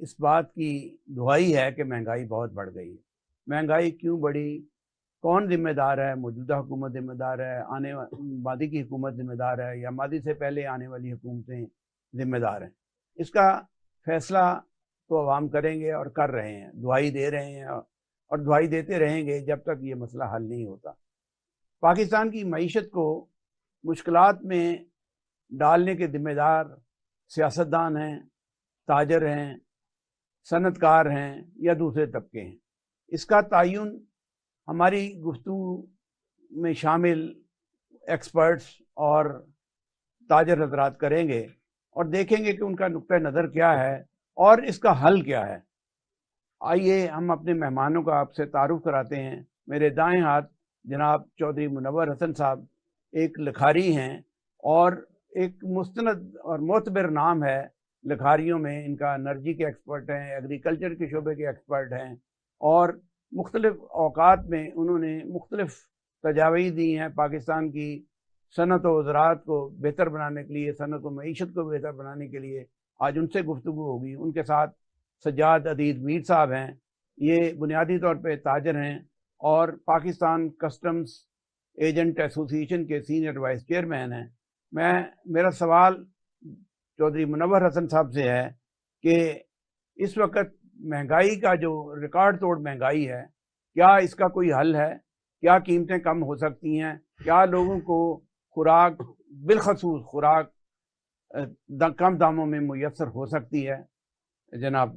اس بات کی دہائی ہے کہ مہنگائی بہت بڑھ گئی ہے۔ مہنگائی کیوں بڑھی؟ کون ذمہ دار ہے؟ موجودہ حکومت ذمہ دار ہے، ماضی کی حکومت ذمہ دار ہے، یا ماضی سے پہلے آنے والی حکومتیں ذمہ دار ہیں؟ اس کا فیصلہ تو عوام کریں گے اور کر رہے ہیں، دہائی دے رہے ہیں اور دہائی دیتے رہیں گے جب تک یہ مسئلہ حل نہیں ہوتا۔ پاکستان کی معیشت کو مشکلات میں ڈالنے کے ذمہ دار سیاستدان ہیں، تاجر ہیں، صنعت کار ہیں یا دوسرے طبقے ہیں۔ اس کا تعین ہماری گفتگو میں شامل ایکسپرٹس اور تاجر حضرات کریں گے اور دیکھیں گے کہ ان کا نقطہ نظر کیا ہے اور اس کا حل کیا ہے۔ آئیے ہم اپنے مہمانوں کا آپ سے تعارف کراتے ہیں۔ میرے دائیں ہاتھ جناب چودھری منور حسن صاحب ایک لکھاری ہیں اور ایک مستند اور معتبر نام ہے لکھاریوں میں۔ ان کا انرجی کے ایکسپرٹ ہیں، ایگریکلچر کے شعبے کے ایکسپرٹ ہیں اور مختلف اوقات میں انہوں نے مختلف تجاویز دی ہیں پاکستان کی صنعت و زراعت کو بہتر بنانے کے لیے، صنعت و معیشت کو بہتر بنانے کے لیے۔ آج ان سے گفتگو ہوگی۔ ان کے ساتھ سجاد عدید میر صاحب ہیں، یہ بنیادی طور پہ تاجر ہیں اور پاکستان کسٹمز ایجنٹ ایسوسی ایشن کے سینئر وائس چیئرمین ہیں۔ میرا سوال چودھری منور حسن صاحب سے ہے کہ اس وقت مہنگائی کا جو ریکارڈ توڑ مہنگائی ہے، کیا اس کا کوئی حل ہے؟ کیا قیمتیں کم ہو سکتی ہیں؟ کیا لوگوں کو خوراک، بالخصوص خوراک کم داموں میں میسر ہو سکتی ہے؟ جناب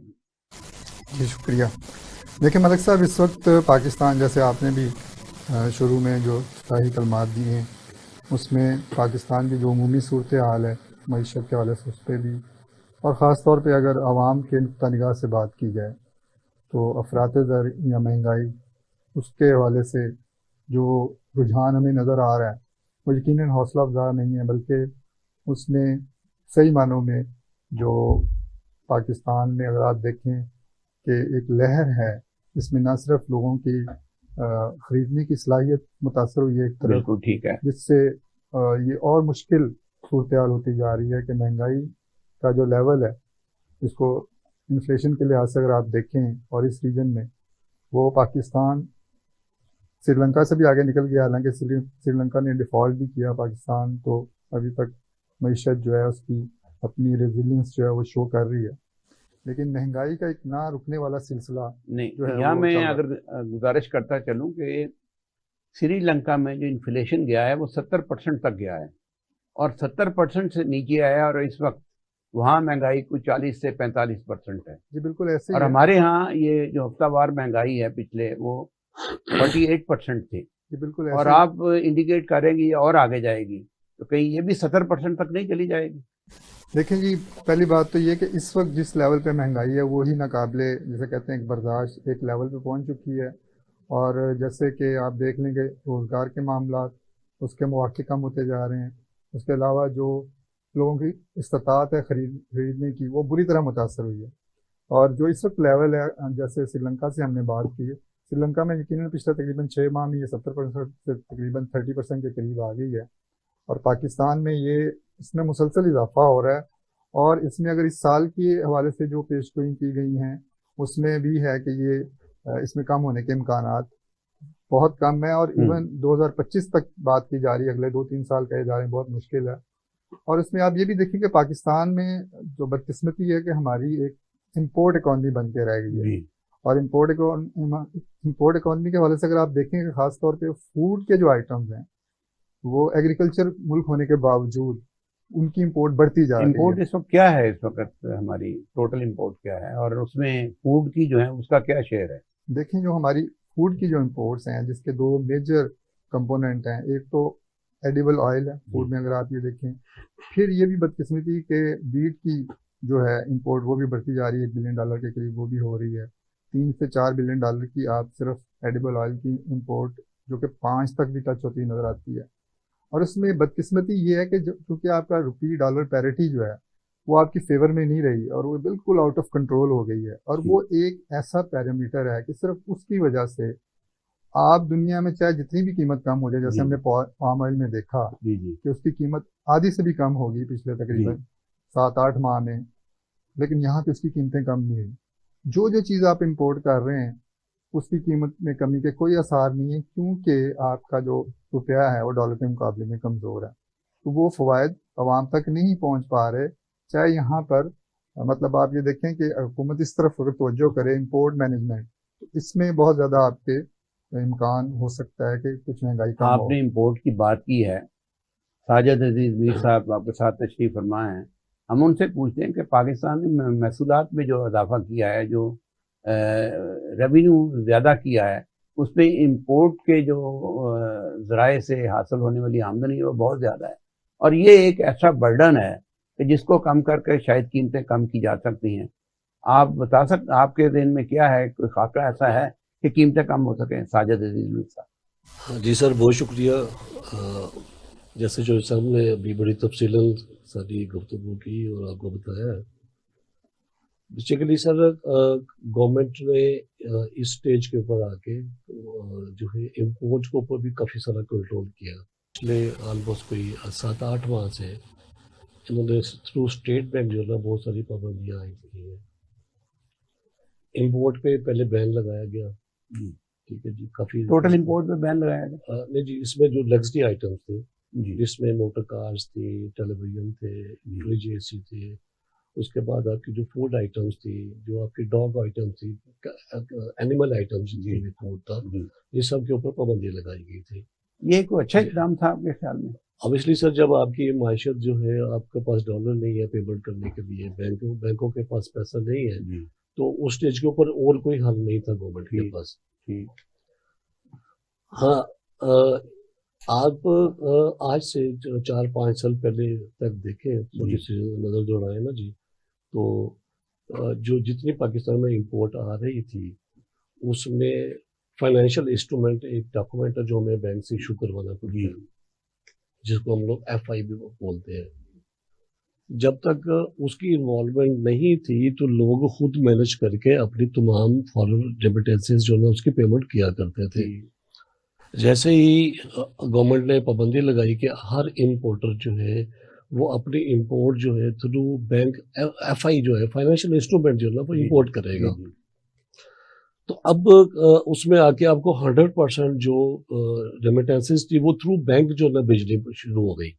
جی شکریہ۔ دیکھیں ملک صاحب، اس وقت پاکستان، جیسے آپ نے بھی شروع میں جو افتتاحی کلمات دی ہیں اس میں پاکستان کی جو عمومی صورتحال ہے معیشت کے حوالے سے اس پہ بھی، اور خاص طور پہ اگر عوام کے نقطہ نگاہ سے بات کی جائے تو افراط زر یا مہنگائی، اس کے حوالے سے جو رجحان ہمیں نظر آ رہا ہے وہ یقیناً حوصلہ افزا نہیں ہے، بلکہ اس میں صحیح معنوں میں جو پاکستان میں اگر آپ دیکھیں کہ ایک لہر ہے، اس میں نہ صرف لوگوں کی خریدنے کی صلاحیت متاثر ہوئی ہے ایک طرف، بالکل ٹھیک ہے، جس سے یہ اور مشکل صورتحال ہوتی جا رہی ہے کہ مہنگائی کا جو لیول ہے، اس کو انفلیشن کے لحاظ سے اگر آپ دیکھیں اور اس ریجن میں، وہ پاکستان سری لنکا سے بھی آگے نکل گیا۔ حالانکہ سری لنکا نے ڈیفالٹ بھی کیا، پاکستان تو ابھی تک معیشت جو ہے اس کی اپنی ریزیلینس جو ہے وہ شو کر رہی ہے، لیکن مہنگائی کا ایک نہ رکنے والا سلسلہ نہیں جو ہے یہاں وہ میں چل رہا ہے۔ اگر گزارش کرتا چلوں کہ سری لنکا میں جو انفلیشن گیا ہے وہ 70% تک گیا ہے اور 70% سے نیچے آیا، اور اس وقت وہاں مہنگائی کوئی 40 سے 45% ہے۔ جی بالکل ایسے اور ہی ہے۔ ہمارے ہاں یہ جو ہفتہ وار مہنگائی ہے پچھلے، وہ 48% تھی، جی بالکل اور ایسے ہی۔ آپ انڈیکیٹ کریں گی اور آگے جائے گی تو کہیں یہ بھی 70% تک نہیں چلی جائے گی؟ دیکھیں جی، پہلی بات تو یہ کہ اس وقت جس لیول پہ مہنگائی ہے وہی ناقابل، جسے کہتے ہیں ایک برداشت، ایک لیول پہ پہنچ چکی ہے، اور جیسے کہ آپ دیکھ لیں کہ روزگار کے معاملات، اس کے مواقع کم ہوتے جا رہے ہیں، اس کے علاوہ جو لوگوں کی استطاعت ہے خریدنے کی وہ بری طرح متاثر ہوئی ہے۔ اور جو اس وقت لیول ہے، جیسے سری لنکا سے ہم نے بات کی ہے، سری لنکا میں یقیناً پچھلے تقریباً 6 ماہ میں یہ 70% سے تقریباً 30% کے قریب آ گئی ہے، اور پاکستان میں یہ اس میں مسلسل اضافہ ہو رہا ہے۔ اور اس میں اگر اس سال کے حوالے سے جو پیش گوئی کی گئی ہیں اس میں بھی ہے کہ یہ اس میں کم ہونے کے امکانات بہت کم ہے، اور ایون 2025 تک بات کی جا رہی ہے، اگلے 2-3 سال کہے جا رہے ہیں، بہت مشکل ہے۔ اور اس میں آپ یہ بھی دیکھیں کہ پاکستان میں جو بدقسمتی ہے کہ ہماری ایک امپورٹ اکانومی بن کے رہ گئی ہے، اور امپورٹ اکانومی کے حوالے سے اگر آپ دیکھیں کہ خاص طور پہ فوڈ کے جو آئٹمز ہیں وہ ایگریکلچر ملک ہونے کے باوجود ان کی امپورٹ بڑھتی جا رہی ہے۔ امپورٹ اس وقت کیا ہے؟ اس وقت ہماری ٹوٹل امپورٹ کیا ہے اور اس میں فوڈ کی جو ہے اس کا کیا شیئر ہے؟ دیکھیں جو ہماری فوڈ کی جو امپورٹس ہیں جس کے 2 میجر کمپوننٹ ہیں، ایک تو ایڈیبل آئل ہے فوڈ میں، اگر آپ یہ دیکھیں، پھر یہ بھی بدقسمتی کہ بیٹ کی جو ہے امپورٹ وہ بھی بڑھتی جا رہی ہے، $1 بلین کے قریب وہ بھی ہو رہی ہے۔ $3 سے $4 بلین کی آپ صرف ایڈیبل آئل کی امپورٹ جو کہ 5 تک بھی ٹچ ہوتی نظر آتی ہے۔ اور اس میں بدقسمتی یہ ہے کہ کیونکہ آپ کا روپی ڈالر پیرٹی جو ہے وہ آپ کی فیور میں نہیں رہی، اور وہ بالکل آؤٹ آف کنٹرول ہو گئی ہے، اور وہ ایک ایسا پیرامیٹر ہے کہ صرف اس کی وجہ سے آپ دنیا میں چاہے جتنی بھی قیمت کم ہو جائے، جیسے ہم نے پام آئل میں دیکھا کہ اس کی قیمت آدھی سے بھی کم ہوگی پچھلے تقریباً 7-8 ماہ میں، لیکن یہاں پہ اس کی قیمتیں کم نہیں ہوئی. جو چیز آپ امپورٹ کر رہے ہیں اس کی قیمت میں کمی کے کوئی آثار نہیں ہے، کیونکہ آپ کا جو روپیہ ہے وہ ڈالر کے مقابلے میں کمزور ہے. تو وہ فوائد عوام تک نہیں پہنچ پا رہے. چاہے یہاں پر مطلب آپ یہ دیکھیں کہ حکومت اس طرف اگر توجہ کرے امپورٹ مینجمنٹ، تو اس میں بہت زیادہ آپ کے امکان ہو سکتا ہے کہ کچھ مہنگائی کم ہو. آپ نے امپورٹ کی بات کی ہے، ساجد عزیز میر صاحب آپ کے ساتھ تشریف فرما ہیں. ہم ان سے پوچھتے ہیں کہ پاکستان نے محصولات میں جو اضافہ کیا ہے، جو ریونیو زیادہ کیا ہے، اس میں امپورٹ کے جو ذرائع سے حاصل ہونے والی آمدنی ہے وہ بہت زیادہ ہے، اور یہ ایک ایسا برڈن ہے کہ جس کو کم کر کے شاید قیمتیں کم کی جا سکتی ہیں. آپ بتا سکتے آپ کے ذہن میں کیا ہے، کوئی خاکہ ایسا ہے کہ قیمتیں کم ہو سکیں؟ ساجد عزیز میر صاحب. جی سر، بہت شکریہ. جیسے جو سر نے ابھی بڑی تفصیلاً ساری گفتگو کی اور آپ کو بتایا ہے، بیسیکلی سر گورنمنٹ نے اس سٹیج کے اوپر آ کے جو ہے امپورٹ کے اوپر بھی کافی سارا کنٹرول کیا. پچھلے آلموسٹ کوئی 7-8 ماہ سے انہوں نے تھرو اسٹیٹ بینک جو ہے نا بہت ساری پابندیاں آئی کی ہیں. امپورٹ پہ پہلے بین لگایا گیا، ٹھیک ہے جی، کافی ٹوٹل امپورٹ پہ بین لگایا گیا؟ نہیں جی، اس میں جو لگژری آئٹمس تھے جی جس میں موٹر کارز تھی، ٹیلی ویژن تھے، فریج اے سی تھے، اس کے بعد آپ کی جو فوڈ آئٹمس تھی، جو آپ کی ڈاگ آئٹمس تھی، اینیمل آئٹمس جتنے بھی فوڈ تھا، یہ سب کے اوپر پابندی لگائی گئی تھی. یہ کوئی اچھا اقدام تھا آپ کے خیال میں؟ اوبیسلی سر، جب آپ کی معیشت جو ہے، آپ کے پاس ڈالر نہیں ہے پیمنٹ کرنے کے لیے، بینکوں کے پاس پیسہ نہیں ہے، تو اس سٹیج کے اوپر اور کوئی حل نہیں تھا گورنمنٹ کے پاس. ہاں، آپ آج سے 4-5 سال پہلے تک دیکھیں، تھوڑی سی نظر دوڑائیں نا جی، تو جو جتنی پاکستان میں امپورٹ آ رہی تھی اس میں فائنینشیل انسٹرومنٹ ایک ڈاکومنٹ ہے جو ہمیں بینک سے ایشو کروانا پڑتا ہے، جس کو ہم لوگ FI بھی بولتے ہیں. جب تک اس کی انوالومنٹ نہیں تھی تو لوگ خود مینج کر کے اپنی تمام فارن ریمیٹنسز جو ہے اس کی پیمنٹ کیا کرتے تھے. جیسے ہی گورنمنٹ نے پابندی لگائی کہ ہر امپورٹر جو ہے وہ اپنی امپورٹ جو ہے تھرو بینک FI جو ہے فائنینشیل انسٹرومنٹ جو ہے نا وہ امپورٹ کرے گا، تو اب اس میں آ کے آپ کو 100% جو ریمیٹنسز تھی وہ تھرو بینک جو ہے نا بھیجنی شروع ہو گئی.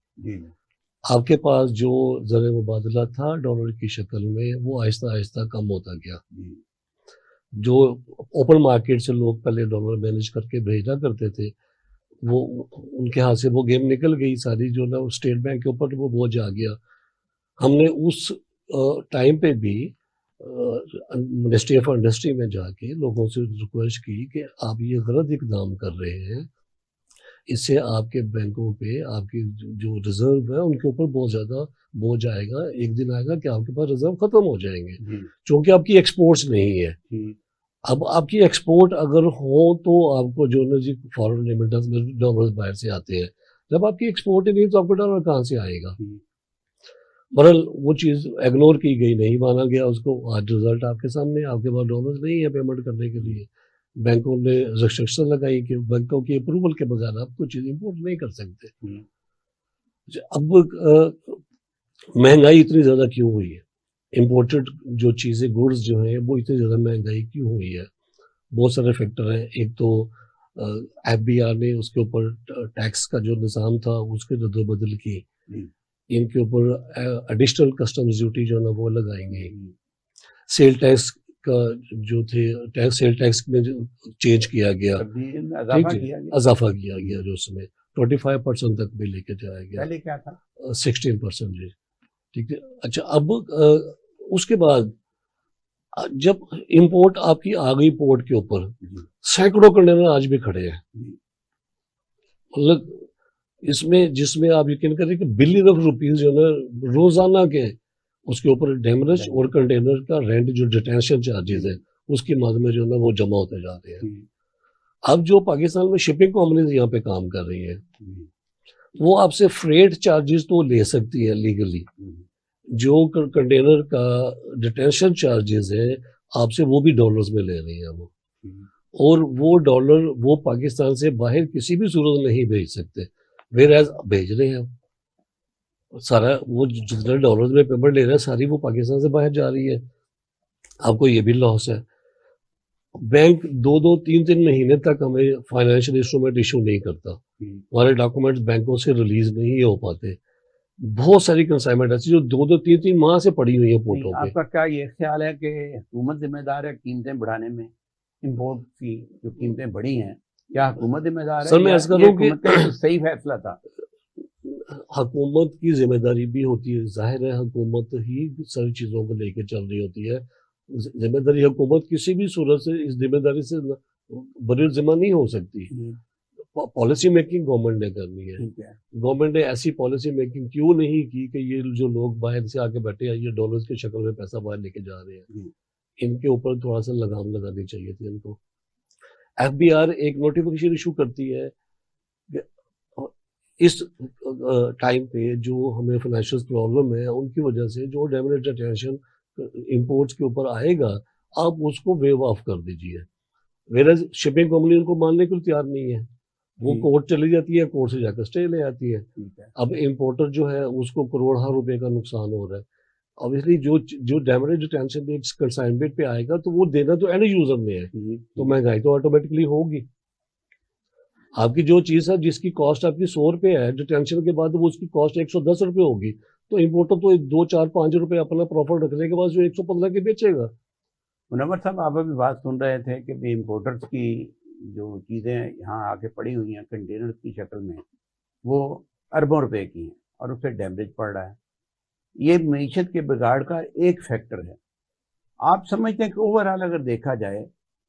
آپ کے پاس جو زر مبادلہ تھا ڈالر کی شکل میں وہ آہستہ آہستہ کم ہوتا گیا. جو اوپن مارکیٹ سے لوگ پہلے ڈالر مینج کر کے بھیجا کرتے تھے، وہ ان کے ہاتھ سے وہ گیم نکل گئی ساری، جو نا اسٹیٹ بینک کے اوپر وہ بوجھ آ گیا. ہم نے اس ٹائم پہ بھی منسٹری آف انڈسٹری میں جا کے لوگوں سے ریکویسٹ کی کہ آپ یہ غلط اقدام کر رہے ہیں، اس سے آپ کے بینکوں پہ آپ کی جو ریزرو ہے ان کے اوپر بہت زیادہ بوجھ آئے گا. ایک دن آئے گا کہ آپ کے پاس ریزرو ختم ہو جائیں گے، چونکہ آپ کی ایکسپورٹس نہیں ہے. اب آپ کی ایکسپورٹ اگر ہو تو آپ کو جو نا جی فارن ریمیٹنس میں ڈالر باہر سے آتے ہیں، جب آپ کی ایکسپورٹ ہی نہیں تو آپ کو ڈالر کہاں سے آئے گا؟ بہرحال وہ چیز اگنور کی گئی، نہیں مانا گیا اس کو. آج رزلٹ آپ کے سامنے، آپ کے پاس ڈالر نہیں ہے پیمنٹ کرنے کے لیے. بینکوں نے ریسٹرکشن لگائی کہ بینکوں کی اپروول کے بغیر آپ کوئی چیز امپورٹ نہیں کر سکتے. اب مہنگائی اتنی زیادہ کیوں ہوئی ہے؟ امپورٹڈ جو چیزیں گوڈز جو ہیں وہ اتنی زیادہ مہنگائی کیوں ہوئی ہے؟ بہت سارے فیکٹر ہیں. ایک تو FBR نے اس کے اوپر ٹیکس کا جو نظام تھا اس کے رد و بدل کی، ان کے اوپر ایڈیشنل کسٹمز ڈیوٹی جو ہے نا وہ لگائی گئی. سیل ٹیکس کا جو تھے سیل ٹیکس میں چینج کیا گیا، اضافہ کیا گیا جو اس میں 25% تک بھی لے کے جایا گیا. پہلے کیا تھا؟ 16%. جی ٹھیک ہے. اچھا، اب اس کے بعد جب امپورٹ آپ کی آ گئی پورٹ کے اوپر، سینکڑوں کنٹینر آج بھی کھڑے ہیں. مطلب اس میں جس میں آپ یقین کریں کہ بلین آف روپیز جو ہے نا روزانہ کے اس کے اوپر ڈیمریج اور کنٹینر کا رینٹ جو ڈیٹینشن چارجز ہے اس کی مد میں جو ہے نا وہ جمع ہوتے جا رہے ہیں. اب جو پاکستان میں شپنگ کمپنیز یہاں پہ کام کر رہی ہیں وہ آپ سے فریٹ چارجز تو لے سکتی ہے لیگلی، جو کنٹینر کا ڈیٹینشن چارجز ہے آپ سے وہ بھی ڈالرز میں لے رہی ہیں وہ، اور وہ ڈالر وہ پاکستان سے باہر کسی بھی صورت نہیں بھیج سکتے، ویئر ایز بھیج رہے ہیں. سارا وہ جتنے ڈالرز میں پیمنٹ لے رہا ہے ساری وہ پاکستان سے باہر جا رہی ہے. آپ کو یہ بھی لاس ہے. بینک 2-3 مہینے تک ہمیں فائنینشیل انسٹرومنٹ ایشو نہیں کرتا. ہمارے ڈاکومنٹس بینکوں سے ریلیز نہیں ہو پاتے. بہت ساری کنسائنمنٹ ایسی جو 2-3 ماہ سے پڑی ہوئی ہیں پورٹوں پہ. آپ کا کیا یہ خیال ہے کہ حکومت ذمہ دار ہے قیمتیں بڑھانے میں؟ امپورٹ کی جو قیمتیں بڑھی ہیں کیا حکومت ذمہ دار ہے؟ سر میں عرض کر رہا ہوں کہ حکومت کا صحیح فیصلہ تھا. حکومت کی ذمہ داری بھی ہوتی ہے. ظاہر ہے حکومت ہی ساری چیزوں کو لے کے چل رہی ہوتی ہے. ذمہ داری حکومت کسی بھی صورت سے اس ذمہ داری سے بری ذمہ نہیں ہو سکتی. پالیسی میکنگ گورنمنٹ نے کرنی ہے. گورنمنٹ نے ایسی پالیسی میکنگ کیوں نہیں کی کہ یہ جو لوگ باہر سے آ کے بیٹھے ہیں یہ ڈالرز کی شکل میں پیسہ باہر لے کے جا رہے ہیں, ان کے اوپر تھوڑا سا لگام لگانی چاہیے تھی ان کو. ایف بی آر ایک نوٹیفیکیشن ایشو کرتی ہے کہ اس ٹائم پہ جو ہمیں فائنینشیل پرابلم ہے ان کی وجہ سے جو ڈیمیج اٹینشن امپورٹس کے اوپر آئے گا آپ اس کو ویو آف کر دیجیے. ویئرز شپنگ کمپنی ان کو ماننے کے لیے تیار نہیں ہے. وہ کورٹ چلی جاتی ہے, کورٹ سے جا کر اسٹے لے آتی ہے. اب امپورٹر جو ہے اس کو کروڑوں روپے کا نقصان ہو رہا ہے. obviously جو ڈیمیج ریٹینشن کنسائنمنٹ پہ آئے گا تو وہ دینا تو اینڈ یوزر نے ہے, تو مہنگائی تو آٹومیٹکلی ہوگی. آپ کی جو چیز ہے جس کی کاسٹ آپ کی 100 روپے ہے ریٹینشن کے بعد وہ اس کی کاسٹ 110 روپے ہوگی, تو امپورٹر تو 2-4-5 روپے اپنا پروفٹ رکھنے کے بعد جو 115 کے بیچے گا. منور صاحب آپ ابھی بات سن رہے تھے کہ امپورٹرز کی جو چیزیں یہاں آ کے پڑی ہوئی ہیں کنٹینر کی شکل میں وہ اربوں روپے کی ہیں اور اس سے ڈیمیج پڑ رہا ہے. یہ معیشت کے بگاڑ کا ایک فیکٹر ہے. آپ سمجھتے ہیں کہ اوور آل اگر دیکھا جائے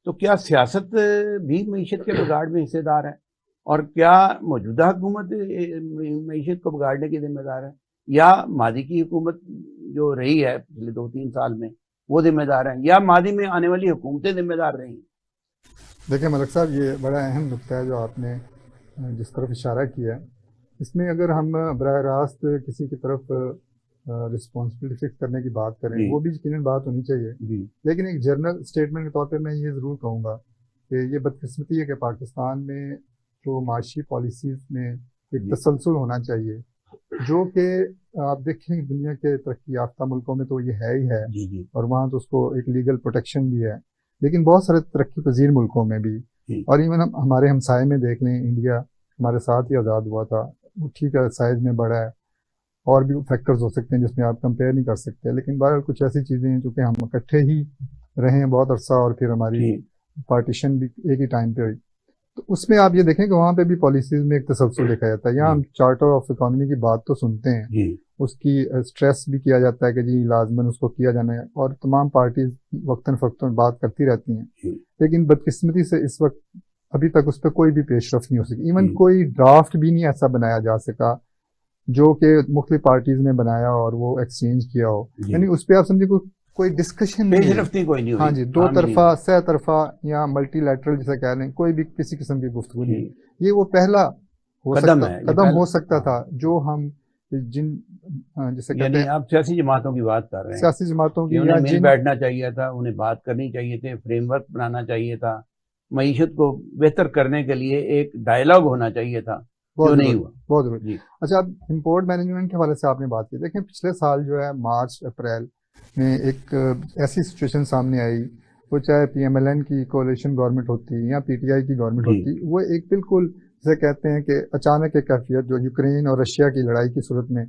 تو کیا سیاست بھی معیشت کے بگاڑ میں حصے دار ہے, اور کیا موجودہ حکومت معیشت کو بگاڑنے کی ذمہ دار ہے, یا ماضی کی حکومت جو رہی ہے پچھلے 2-3 سال میں وہ ذمہ دار ہیں, یا ماضی میں آنے والی حکومتیں ذمہ دار رہی ہیں؟ دیکھیں ملک صاحب, یہ بڑا اہم نقطہ ہے جو آپ نے جس طرف اشارہ کیا ہے. اس میں اگر ہم براہ راست کسی کی طرف رسپانسبلٹی فکس کرنے کی بات کریں وہ بھی یقیناً بات ہونی چاہیے, لیکن ایک جنرل اسٹیٹمنٹ کے طور پہ میں یہ ضرور کہوں گا کہ یہ بدقسمتی ہے کہ پاکستان میں جو معاشی پالیسیز میں ایک تسلسل ہونا چاہیے, جو کہ آپ دیکھیں دنیا کے ترقی یافتہ ملکوں میں تو یہ ہے ہی ہے, اور وہاں تو اس کو ایک لیگل پروٹیکشن بھی ہے, لیکن بہت سارے ترقی پذیر ملکوں میں بھی, اور ایون ہمارے ہمسائے میں دیکھ لیں, انڈیا ہمارے ساتھ ہی آزاد ہوا تھا, وہ ٹھیک ہے سائز میں بڑا ہے, اور بھی فیکٹرز ہو سکتے ہیں جس میں آپ کمپیئر نہیں کر سکتے, لیکن بہرحال کچھ ایسی چیزیں ہیں جو کہ ہم اکٹھے ہی رہے ہیں بہت عرصہ, اور پھر ہماری پارٹیشن بھی ایک ہی ٹائم پہ ہوئی, تو اس میں آپ یہ دیکھیں کہ وہاں پہ بھی پالیسیز میں ایک تسلسل دیکھا جاتا ہے. یہاں ہم چارٹر آف اکانومی کی بات تو سنتے ہیں, اس کی اسٹریس بھی کیا جاتا ہے کہ جی لازماً اس کو کیا جانا ہے, اور تمام پارٹیز وقتاً فوقتاً بات کرتی رہتی ہیں, لیکن بدقسمتی سے اس وقت ابھی تک اس پہ کوئی بھی پیش رفت نہیں ہو سکی. ایون کوئی ڈرافٹ بھی نہیں ایسا بنایا جا سکا جو کہ مختلف پارٹیز نے بنایا اور وہ ایکسچینج کیا ہو, یعنی اس پہ آپ سمجھے کوئی ڈسکشن نہیں. ہاں جی, دو طرفہ سہ طرفہ یا ملٹی لیٹرل جیسے کہہ لیں, کوئی بھی کسی قسم کی گفتگو نہیں. یہ وہ پہلا قدم ہو سکتا تھا جو ہم جسے کہتے ہیں آپ سیاسی جماعتوں کی بات کر رہے ہیں, سیاسی جماعتوں کی, انہیں مل بیٹھنا چاہیے تھا, انہیں بات کرنی چاہیے تھے, فریم ورک بنانا چاہیے تھا, معیشت کو بہتر کرنے کے لیے ایک ڈائلاگ ہونا چاہیے تھا, جو نہیں ہوا. بہت ضروری. اچھا, اب امپورٹ مینجمنٹ کے حوالے سے آپ نے بات کی. دیکھیں پچھلے سال جو ہے مارچ اپریل میں ایک ایسی سچویشن سامنے آئی, وہ چاہے پی ایم ایل این کی کولیشن گورنمنٹ ہوتی یا پی ٹی آئی کی گورنمنٹ ہوتی, وہ ایک بالکل جسے کہتے ہیں کہ اچانک ایک کیفیت جو یوکرین اور رشیا کی لڑائی کی صورت میں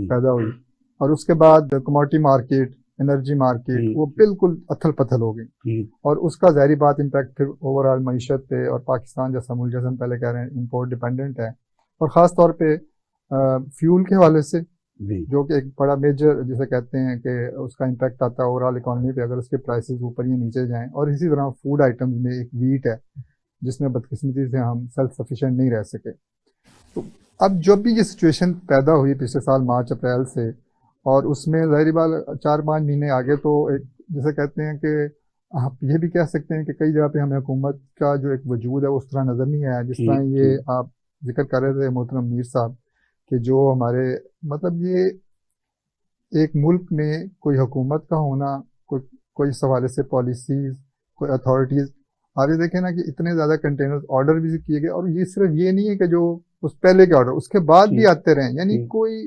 پیدا ہوئی, اور اس کے بعد کموڈٹی مارکیٹ, انرجی مارکیٹ وہ بالکل اتھل پتھل ہو گئی, اور اس کا ظاہری بات امپیکٹ پھر اوور آل معیشت پہ, اور پاکستان جیسا ملک جیسے ہم پہلے کہہ رہے ہیں امپورٹ ڈیپینڈنٹ ہے, اور خاص طور پہ فیول کے حوالے سے جو کہ ایک بڑا میجر جسے کہتے ہیں کہ اس کا امپیکٹ آتا ہے اوور آل اکانومی پہ اگر اس کے پرائسز اوپر یا نیچے جائیں. اور اسی طرح فوڈ آئٹمز میں ایک ویٹ ہے جس میں بدقسمتی سے ہم سیلف سفیشینٹ نہیں رہ سکے. تو اب جب بھی یہ سچویشن پیدا ہوئی پچھلے سال مارچ اپریل سے, اور اس میں ظاہری بات 4-5 مہینے آگے, تو ایک جسے کہتے ہیں کہ آپ یہ بھی کہہ سکتے ہیں کہ کئی جگہ پہ ہمیں حکومت کا جو ایک وجود ہے اس طرح نظر نہیں آیا جس طرح یہ آپ ذکر کر رہے تھے محترم میر صاحب, کہ جو ہمارے مطلب یہ ایک ملک میں کوئی حکومت کا ہونا, کوئی اس حوالے سے پالیسیز, کوئی اتھارٹیز, آپ یہ دیکھیں نا کہ اتنے زیادہ کنٹینر آرڈر بھی کیے گئے, اور یہ صرف یہ نہیں ہے کہ جو اس پہلے کے آرڈر اس کے بعد بھی آتے رہیں, یعنی کوئی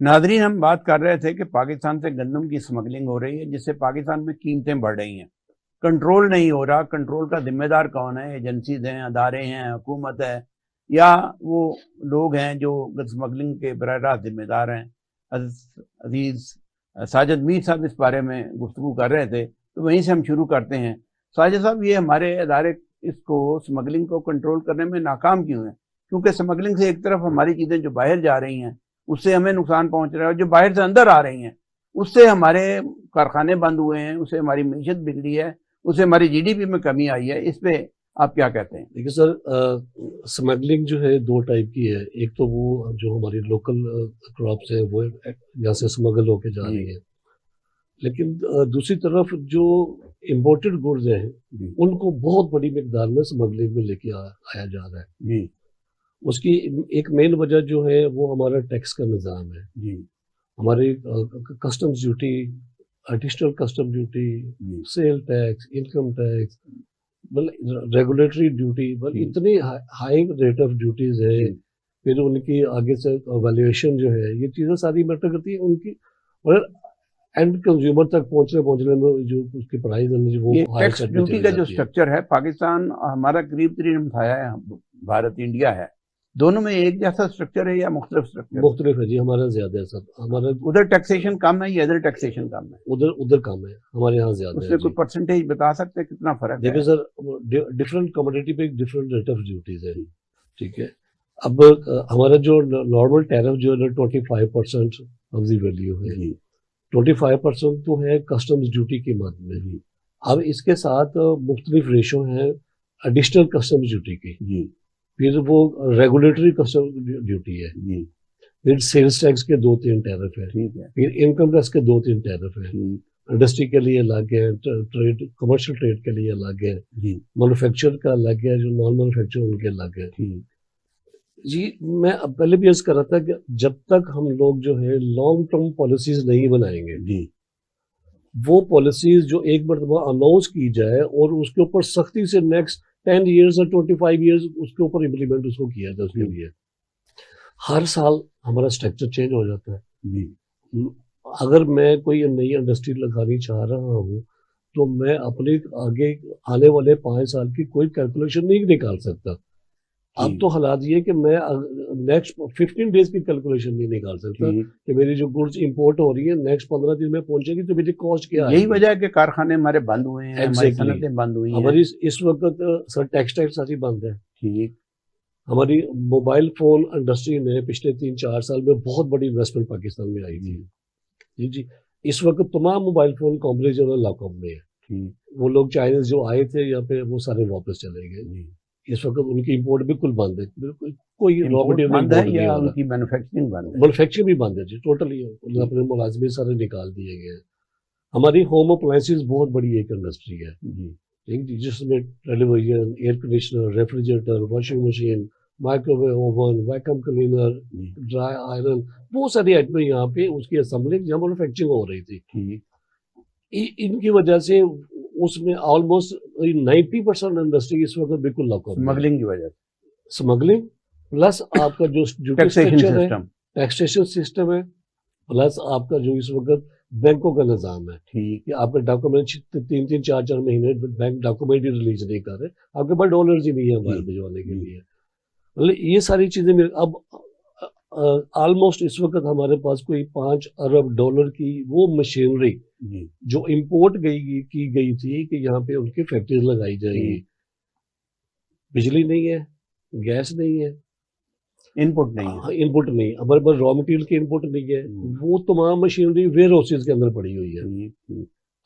ناظرین، ہم بات کر رہے تھے کہ پاکستان سے گندم کی سمگلنگ ہو رہی ہے جس سے پاکستان میں قیمتیں بڑھ رہی ہیں، کنٹرول نہیں ہو رہا۔ کنٹرول کا ذمہ دار کون ہے؟ ایجنسیز ہیں، ادارے ہیں، حکومت ہے، یا وہ لوگ ہیں جو سمگلنگ کے براہ راست ذمہ دار ہیں؟ عزیز ساجد میر صاحب اس بارے میں گفتگو کر رہے تھے، تو وہیں سے ہم شروع کرتے ہیں۔ ساجد صاحب، یہ ہمارے ادارے اس کو سمگلنگ کو کنٹرول کرنے میں ناکام کیوں ہیں؟ کیونکہ سمگلنگ سے ایک طرف ہماری چیزیں جو باہر جا رہی ہیں اس سے ہمیں نقصان پہنچ رہا ہے، اور جو باہر سے اندر آ رہی ہیں اس سے ہمارے کارخانے بند ہوئے ہیں، اس سے ہماری معیشت بگڑی ہے، اس سے ہماری جی ڈی پی میں کمی آئی ہے۔ اس پہ آپ کیا کہتے ہیں؟ دیکھیے سر، سمگلنگ جو ہے دو ٹائپ کی ہے۔ ایک تو وہ جو ہماری لوکل کراپس ہیں وہ یہاں سے سمگل ہو کے جا رہی ہیں، لیکن دوسری طرف جو امپورٹڈ گڈز ہیں ان کو بہت بڑی مقدار میں سمگلنگ میں لے کے آیا جا رہا ہے۔ اس کی ایک مین وجہ جو ہے وہ ہمارا ٹیکس کا نظام ہے۔ ہمارے customs duty, additional custom duty, sale tax, income tax, regulatory duty, اتنی ہائی ریٹ آف ڈیوٹیز ہے، پھر ان کی آگے سے ویلیویشن جو ہے، یہ چیزیں ساری میٹر کرتی ہیں ان کی، اور اینڈ کنزیومر تک پہنچنے میں جو اس کی پرائز ہے وہ ٹیکس ڈیوٹی کا جو سٹرکچر ہے، پاکستان ہمارا قریب ترین ہمسایہ ہے، بھارت انڈیا ہے، دونوں میں ایک جیسا سٹرکچر ہے یا مختلف سٹرکچر؟ مختلف ہے جی، ہمارا زیادہ ہے سر۔ ہمارا ادھر ٹیکسیشن کم ہے یا ادھر ٹیکسیشن کم ہے؟ ادھر کم ہے، ہمارے یہاں زیادہ ہے۔ اس سے کوئی پرسنٹیج بتا سکتے ہیں کتنا فرق ہے؟ دیکھیں سر، ڈفرینٹ کموڈیٹی پہ ڈفرینٹ ریٹ آف ڈیوٹیز ہے، ٹھیک ہے۔ اب ہمارا جو نارمل ٹیرف جو ہے 25% آف دی ویلیو ہے، 25% تو ہے کسٹمز ڈیوٹی کی مد میں۔ اب اس کے ساتھ مختلف ریشو ہیں ایڈیشنل کسٹمز ڈیوٹی کی، پھر وہ ریگولیٹری کسٹم ڈیوٹی ہے، پھر سیلز ٹیکس کے 2-3 ٹیرف ہے، پھر انکم ٹیکس کے 2-3 ٹیرف ہے، انڈسٹری کے لیے الگ ہے، ٹریڈ کمرشل ٹریڈ کے لیے الگ ہے، مینوفیکچر کا الگ ہے، جو نان مینوفیکچر ان کے الگ ہے۔ جی میں پہلے بھی عرض کر رہا تھا کہ جب تک ہم لوگ جو ہے لانگ ٹرم پالیسیز نہیں بنائیں گے، وہ پالیسیز جو ایک مرتبہ اناؤنس کی جائے اور اس کے اوپر سختی سے نیکسٹ 10 ایئرز اور 25 ایئرز اس کے اوپر امپلیمنٹ اس کو کیا جائے، اس کے لیے ہر سال ہمارا اسٹرکچر چینج ہو جاتا ہے۔ اگر میں کوئی نئی انڈسٹری لگانی چاہ رہا ہوں تو میں اپنے آگے آنے والے 5 سال کی کوئی کیلکولیشن نہیں نکال سکتا۔ اب تو حالات یہ کہ میں نیکسٹ 15 ڈیز کی کیلکولیشن نہیں نکال سکتا کہ میری جو گڈز امپورٹ ہو رہی ہیں نیکسٹ 15 دن میں پہنچے گی تو میری کاسٹ کیا ہے۔ یہی وجہ ہے کہ کارخانے ہمارے بند ہوئے ہیں، ہماری صنعتیں بند ہوئی ہیں۔ ہماری اس وقت سر ٹیکسٹائل ساری بند ہے۔ ہماری موبائل فون انڈسٹری میں پچھلے 3-4 سال میں بہت بڑی انویسٹمنٹ پاکستان میں آئی تھی جی۔ اس وقت تمام موبائل فون کمپنی جو ہے لاک آؤٹ میں ہے، وہ لوگ چائنیز جو آئے تھے یہاں پہ وہ سارے واپس چلے گئے۔ اس وقت ان کی امپورٹ بالکل بند ہے، بالکل کوئی را مٹیریل بند ہے یا ان کی مینوفیکچرنگ بند ہے؟ مینوفیکچرنگ بھی بند ہے جی، ٹوٹلی اپنے ملازمین سارے نکال دیے گئے ہیں۔ ہماری ہوم اپلائنسز بہت بڑی ایک انڈسٹری ہے جس میں television, air conditioner, refrigerator, washing machine, microwave oven, vacuum cleaner, dry iron, بہت ساری آئٹمیں یہاں پہ اس کی اسمبلنگ یا مینوفیکچرنگ ہو رہی تھی۔ ان کی وجہ سے اس میں آلموسٹ 90% انڈسٹری اس وقت بالکل لاک آؤٹ، اسمگلنگ کی وجہ سے، اسمگلنگ پلس آپ کا جو ٹیکسیشن سسٹم، ٹیکسیشن سسٹم ہے، پلس آپ کا جو اس وقت بینکوں کا نظام ہے کہ آپ کے ڈاکومنٹ 3-4 مہینے بینک ڈاکومنٹ ہی ریلیز نہیں کر رہے، آپ کے پاس ڈالرز ہی نہیں ہے باہر بھجوانے کے لیے۔ مطلب یہ ساری چیزیں اب آلموسٹ اس وقت ہمارے پاس کوئی $5 ارب کی وہ مشینری جو امپورٹ کی گئی تھی کہ یہاں پہ ان کی فیکٹریز لگائی جائیں گی، بجلی نہیں ہے، گیس نہیں ہے، انپٹ نہیں ہے، انپٹ نہیں، ہمارے پاس را مٹیریل کی انپٹ نہیں ہے، وہ تمام مشینری ویئر ہاؤسز کے اندر پڑی ہوئی ہے،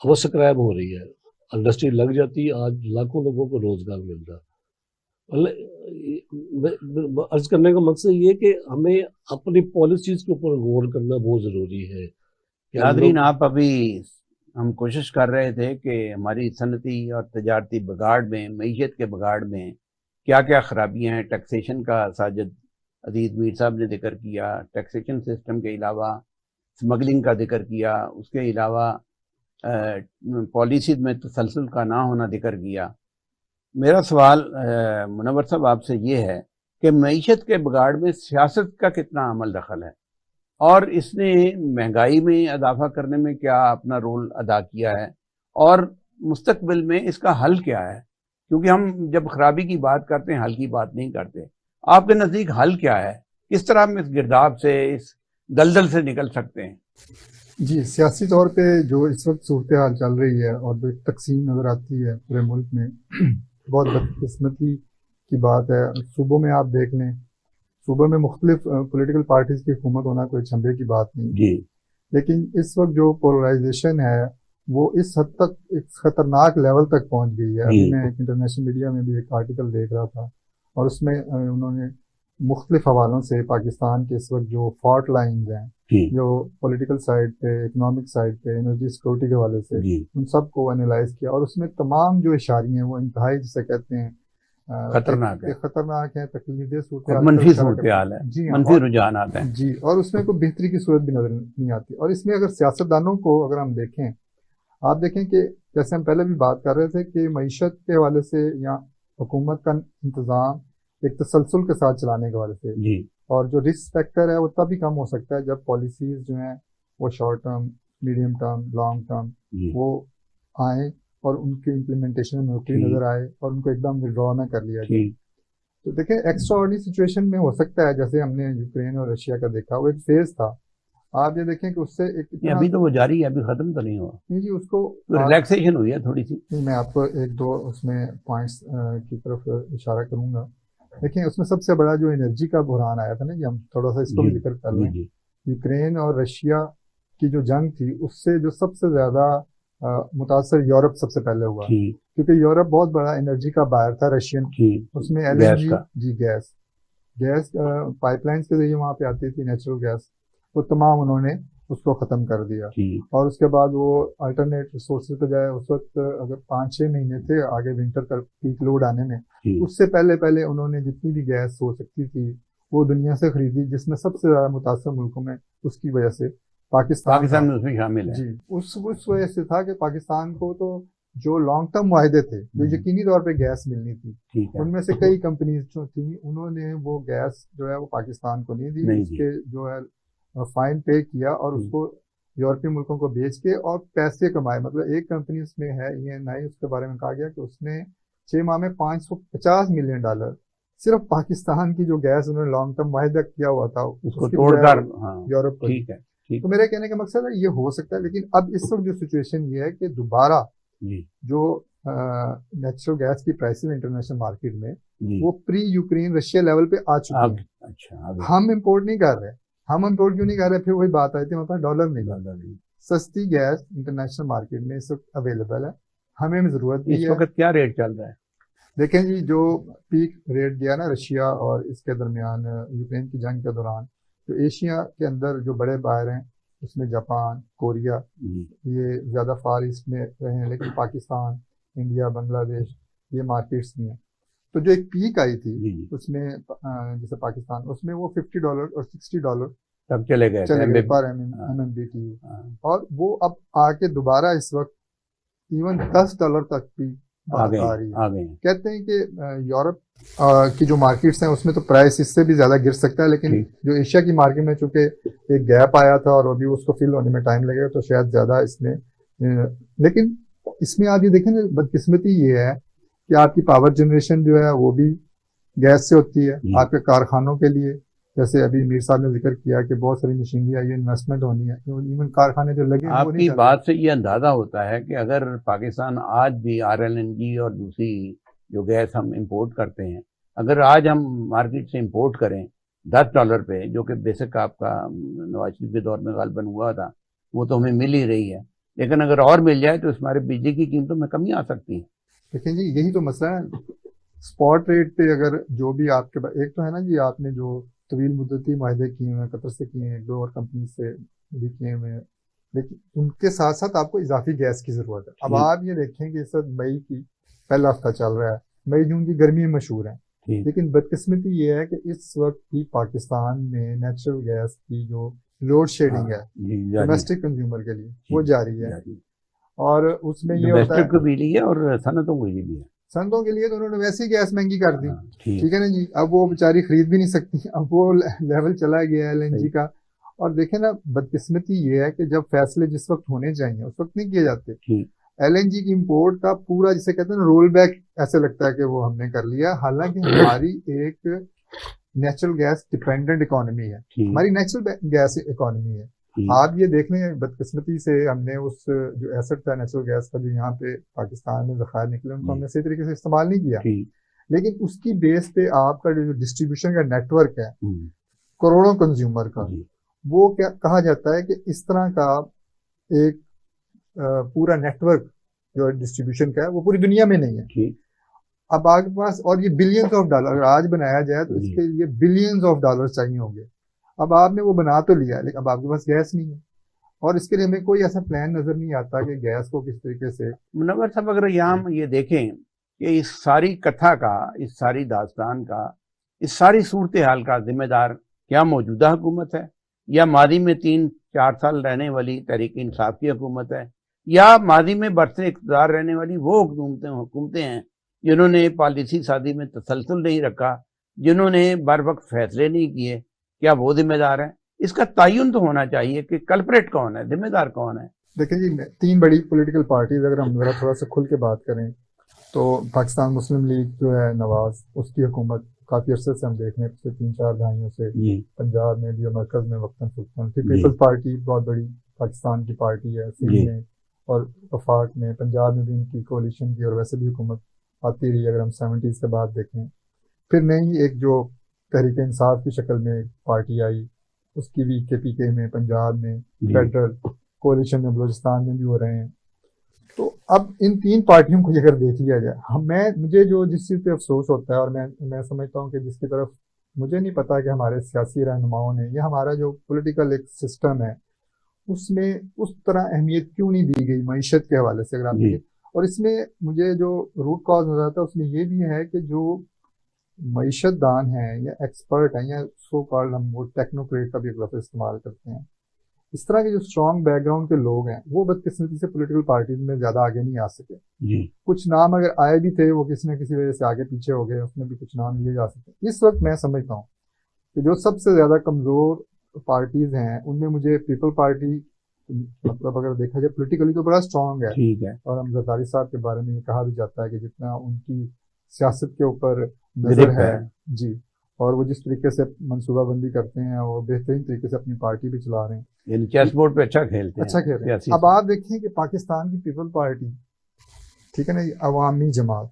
وہ سکریپ ہو رہی ہے، انڈسٹری لگ جاتی ہے، آج لاکھوں لوگوں کو روزگار ملتا ہے۔ عرض کرنے کا مقصد یہ کہ ہمیں اپنی پالیسیز کے اوپر غور کرنا بہت ضروری ہے۔ ناظرین، آپ ابھی ہم کوشش کر رہے تھے کہ ہماری صنعتی اور تجارتی بگاڑ میں، معیشت کے بگاڑ میں کیا کیا خرابیاں ہیں۔ ٹیکسیشن کا ساجد عزیز میر صاحب نے ذکر کیا، ٹیکسیشن سسٹم کے علاوہ اسمگلنگ کا ذکر کیا، اس کے علاوہ پالیسیز میں تسلسل کا نہ ہونا ذکر کیا۔ میرا سوال منور صاحب آپ سے یہ ہے کہ معیشت کے بگاڑ میں سیاست کا کتنا عمل دخل ہے؟ اور اس نے مہنگائی میں اضافہ کرنے میں کیا اپنا رول ادا کیا ہے، اور مستقبل میں اس کا حل کیا ہے؟ کیونکہ ہم جب خرابی کی بات کرتے ہیں حل کی بات نہیں کرتے. آپ کے نزدیک حل کیا ہے؟ کس طرح ہم اس گرداب سے، اس دلدل سے نکل سکتے ہیں؟ جی، سیاسی طور پہ جو اس وقت صورتحال چل رہی ہے اور جو ایک تقسیم نظر آتی ہے پورے ملک میں، بہت بدقسمتی کی بات ہے. صوبوں میں آپ دیکھ لیں، صوبوں میں مختلف پولیٹیکل پارٹیز کی حکومت ہونا کوئی چھمبے کی بات نہیں. جی. لیکن اس وقت جو پولرائزیشن ہے وہ اس حد تک ایک خطرناک لیول تک پہنچ گئی ہے. ابھی میں ایک انٹرنیشنل میڈیا میں بھی ایک آرٹیکل دیکھ رہا تھا، اور اس میں انہوں نے مختلف حوالوں سے پاکستان کے اس وقت جو فالٹ لائنز ہیں، جو پولیٹیکل سائڈ پہ، اکنامک سائڈ پہ، انرجی سیکورٹی کے حوالے سے ان سب کو انالائز کیا، اور اس میں تمام جو اشاریے ہیں وہ انتہائی جسے کہتے ہیں خطرناک ہیں، تکلیف دہ منفی صورتحال ہے، جی، منفی رجحانات ہیں. جی، اور اس میں کوئی بہتری کی صورت بھی نظر نہیں آتی. اور اس میں اگر سیاستدانوں کو اگر ہم دیکھیں، آپ دیکھیں کہ جیسے ہم پہلے بھی بات کر رہے تھے کہ معیشت کے حوالے سے یا حکومت کا انتظام ایک تسلسل کے ساتھ چلانے کے حوالے سے، جی، اور جو رسک فیکٹر ہے وہ تب ہی کم ہو سکتا ہے جب پالیسیز جو ہیں وہ short term, medium term, long term وہ آئیں اور ان کی امپلیمنٹیشن میں نوکری نظر آئے اور ان کو ایک دم وڈرا نہ کر لیا جائے. تو دیکھیں ایکسٹرا آرڈنری سچویشن میں ہو سکتا ہے، جیسے ہم نے یوکرین اور رشیا کا دیکھا، وہ ایک فیز تھا. آپ یہ دیکھیں کہ اس سے ایک ابھی تو وہ جاری ہے، ابھی ختم تو نہیں ہوا. نہیں جی، اس کو ریلیکسیشن ہوئی ہے تھوڑی سی. میں آپ کو ایک دو اس میں پوائنٹس کی طرف اشارہ کروں گا. دیکھیں اس میں سب سے بڑا جو انرجی کا بحران آیا تھا نا، کہ ہم تھوڑا سا اس کو بھی ذکر کر لیں. یوکرین اور رشیا کی جو جنگ تھی، اس سے جو سب سے زیادہ متاثر یورپ سب سے پہلے ہوا، کیونکہ یورپ بہت بڑا انرجی کا بائر تھا رشین. اس میں L N G, gas pipe lines کے ذریعے وہاں پہ آتی تھی، نیچرل گیس، وہ تمام انہوں نے اس کو ختم کر دیا. اور اس کے بعد وہ الٹرنیٹ ریسورسز پہ جائے. اس وقت اگر 5-6 مہینے تھے آگے ونٹر کا پیک لوڈ آنے میں، اس سے پہلے انہوں نے جتنی بھی گیس ہو سکتی تھی وہ دنیا سے خریدی، جس میں سب سے زیادہ متاثر ملکوں میں اس کی وجہ سے پاکستان میں اس میں شامل ہے. جی، اس وجہ سے تھا کہ پاکستان کو تو جو لانگ ٹرم معاہدے تھے، جو یقینی طور پہ گیس ملنی تھی، ان میں سے کئی کمپنیز جو تھیں انہوں نے وہ گیس جو ہے وہ پاکستان کو نہیں دی. اس کے جو ہے فائن پے کیا اور اس کو یورپی ملکوں کو بیچ کے اور پیسے کمائے. مطلب ایک کمپنی اس میں ہے ENI، اس کے بارے میں کہا گیا کہ اس نے 6 ماہ میں $550 ملین صرف پاکستان کی جو گیس انہوں نے لانگ ٹرم معاہدہ کیا ہوا تھا اس کو توڑ کر یورپ کو. تو میرے کہنے کا مقصد ہے یہ ہو سکتا ہے، لیکن اب اس وقت جو سچویشن یہ ہے کہ دوبارہ جو نیچرل گیس کی پرائسز انٹرنیشنل مارکیٹ میں وہ پری یوکرین رشیا لیول پہ آ چکی ہیں. ہم امپورٹ نہیں کر رہے. ہم امپورٹ کیوں نہیں کر رہے؟ پھر وہی بات آئی تھی، ہمارے پاس ڈالر نہیں. سستی گیس انٹرنیشنل مارکیٹ میں اس وقت اویلیبل ہے، ہمیں بھی ضرورت بھی ہے. اس وقت کیا ریٹ چل رہا ہے؟ دیکھیں جی، جو پیک ریٹ دیا نا رشیا اور اس کے درمیان یوکرین کی جنگ کے دوران، جو ایشیا کے اندر جو بڑے باہر ہیں اس میں جاپان، کوریا، یہ زیادہ فار ایسٹ میں رہے ہیں، لیکن پاکستان، انڈیا، بنگلہ دیش یہ مارکیٹس نہیں ہیں. تو جو ایک پیک آئی تھی اس میں جیسے پاکستان، اس میں وہ $50 اور $60 تب چلے گئے پر MMBTU، اور وہ اب آ کے دوبارہ اس وقت ایون $10 تک بھی آ رہی ہے. کہتے ہیں کہ یورپ کی جو مارکیٹس ہیں اس میں تو پرائس اس سے بھی زیادہ گر سکتا ہے، لیکن جو ایشیا کی مارکیٹ میں چونکہ ایک گیپ آیا تھا اور ابھی اس کو فل ہونے میں ٹائم لگے گا، تو شاید زیادہ اس میں. لیکن اس میں آپ یہ دیکھیں نا، بدقسمتی یہ ہے کہ آپ کی پاور جنریشن جو ہے وہ بھی گیس سے ہوتی ہے. آپ کے کارخانوں کے لیے جیسے ابھی میر صاحب نے ذکر کیا کہ بہت ساری مشینری آئی ہے، انویسٹمنٹ ہونی ہے، ایون کارخانے جو لگے. آپ کی بات سے یہ اندازہ ہوتا ہے کہ اگر پاکستان آج بھی RLNG اور دوسری جو گیس ہم امپورٹ کرتے ہیں، اگر آج ہم مارکیٹ سے امپورٹ کریں $10 پہ، جو کہ بیسک آپ کا نواز شریف کے دور میں غالباً ہوا تھا، وہ تو ہمیں مل ہی رہی ہے، لیکن اگر اور مل جائے تو اس ہمارے بجلی کی قیمتوں میں کمی آ سکتی ہے. دیکھیں جی، یہی تو مسئلہ ہے. اسپاٹ ریٹ پہ اگر جو بھی آپ کے ایک تو ہے نا جی، آپ نے جو طویل مدتی معاہدے کیے ہوئے ہیں، قطر سے کیے ہیں، 2 اور کمپنی سے بھی کیے ہوئے ہیں، لیکن ان کے ساتھ ساتھ آپ کو اضافی گیس کی ضرورت ہے. اب آپ یہ دیکھیں کہ اس وقت مئی کی پہلا ہفتہ چل رہا ہے، مئی جون کی گرمی مشہور ہیں، لیکن بدقسمتی یہ ہے کہ اس وقت بھی پاکستان میں نیچرل گیس کی جو لوڈ شیڈنگ ہے ڈومیسٹک کنزیومر کے لیے وہ جاری ہے. اور اس میں یہ ہوتا ہے بجلی ہے اور صنعتوں کو بھی ہے. صنعتوں کے لیے تو انہوں نے ویسے ہی گیس مہنگی کر دی، ٹھیک ہے نا جی. اب وہ بیچاری خرید بھی نہیں سکتی، اب وہ لیول چلا گیا LNG کا. اور دیکھیں نا بدقسمتی یہ ہے کہ جب فیصلے جس وقت ہونے چاہیے اس وقت نہیں کیے جاتے. LNG کی امپورٹ کا پورا جسے کہتے ہیں رول بیک ایسے لگتا ہے کہ وہ ہم نے کر لیا, حالانکہ ہماری ایک نیچرل گیس ڈیپینڈنٹ اکانومی ہے, ہماری نیچرل گیس اکانومی ہے. آپ یہ دیکھ لیں بدقسمتی سے ہم نے اس جو ایسٹ تھا نیچرل گیس کا جو یہاں پہ پاکستان میں ذخائر نکلے ان کو ہم نے صحیح طریقے سے استعمال نہیں کیا, لیکن اس کی بیس پہ آپ کا جو ڈسٹریبیوشن کا نیٹ ورک ہے کروڑوں کنزیومر کا, وہ کیا کہا جاتا ہے کہ اس طرح کا ایک پورا نیٹ ورک جو ڈسٹریبیوشن کا ہے وہ پوری دنیا میں نہیں ہے. اب آپ کے پاس, اور یہ بلینز آف ڈالر اگر آج بنایا جائے تو اس کے لیے بلینز آف ڈالر چاہیے ہوں گے. اب آپ نے وہ بنا تو لیا لیکن اب آپ کے پاس گیس نہیں ہے, اور اس کے لیے ہمیں کوئی ایسا پلان نظر نہیں آتا کہ گیس کو کس طریقے سے. منور صاحب, اگر یہاں ہم یہ دیکھیں کہ اس ساری کتھا کا, اس ساری داستان کا, اس ساری صورتحال کا ذمہ دار کیا موجودہ حکومت ہے, یا ماضی میں 3-4 سال رہنے والی تحریک انصاف کی حکومت ہے, یا ماضی میں برسر اقتدار رہنے والی وہ حکومتیں ہیں جنہوں نے پالیسی سازی میں تسلسل نہیں رکھا, جنہوں نے بر وقت فیصلے نہیں کیے, کیا وہ ذمہ دار ہیں؟ اس کا تعین تو ہونا چاہیے کہ کلپریٹ کون ہے, ذمہ دار کون ہے. دیکھیں جی, 3 بڑی پولیٹیکل پارٹیز اگر ہم ذرا تھوڑا سا کھل کے بات کریں تو پاکستان مسلم لیگ جو ہے نواز, اس کی حکومت کافی عرصے سے ہم دیکھ رہے ہیں, پچھلے 3-4 دہائیوں سے پنجاب میں بھی اور مرکز میں وقتاً فوقتاً. پیپلز پارٹی بہت بڑی پاکستان کی پارٹی ہے, سندھ میں اور وفاق میں, پنجاب میں بھی ان کی کولیشن کی اور ویسے بھی حکومت آتی رہی اگر ہم 70s کے بعد دیکھیں. پھر نئی ایک جو تحریک انصاف کی شکل میں پارٹی آئی, اس کی بھی KPK میں پنجاب میں, فیڈرل کولیشن میں بلوچستان میں بھی ہو رہے ہیں. تو اب ان 3 پارٹیوں کو اگر دیکھ لیا جائے, مجھے جو جس چیز پہ افسوس ہوتا ہے, اور میں سمجھتا ہوں کہ جس کی طرف مجھے نہیں پتا کہ ہمارے سیاسی رہنماؤں نے یا ہمارا جو پولیٹیکل ایک سسٹم ہے اس میں اس طرح اہمیت کیوں نہیں دی گئی معیشت کے حوالے سے اگر آپ دیکھیں. اور اس میں مجھے جو روٹ کاز نظر آتا ہے اس میں یہ بھی ہے کہ جو معیشت دان ہیں یا ایکسپرٹ ہیں یا سو کالڈ ہم وہ ٹیکنوکریٹ کا بھی ایک لفظ استعمال کرتے ہیں, اس طرح کے جو اسٹرانگ بیک گراؤنڈ کے لوگ ہیں وہ بدقسمتی سے پولیٹیکل پارٹیز میں زیادہ آگے نہیں آ سکے. کچھ نام اگر آئے بھی تھے وہ کسی نہ کسی وجہ سے آگے پیچھے ہو گئے, اس میں بھی کچھ نام لیے جا سکتے. اس وقت میں سمجھتا ہوں کہ جو سب سے زیادہ کمزور پارٹیز ہیں ان میں مجھے پیپل پارٹی, مطلب اگر دیکھا جائے پولیٹیکلی تو بڑا اسٹرانگ ہے, اور ہم زرداری صاحب کے بارے میں یہ کہا بھی جاتا ہے کہ جتنا ان کی سیاست کے اوپر نظر ہے جی, اور وہ جس طریقے سے منصوبہ بندی کرتے ہیں وہ بہترین طریقے سے اپنی پارٹی بھی چلا رہے ہیں, یعنی چیس بورڈ پہ اچھا کھیلتے ہیں. اب آپ دیکھیں کہ پاکستان کی پیپل پارٹی, ٹھیک ہے نا, یہ عوامی جماعت,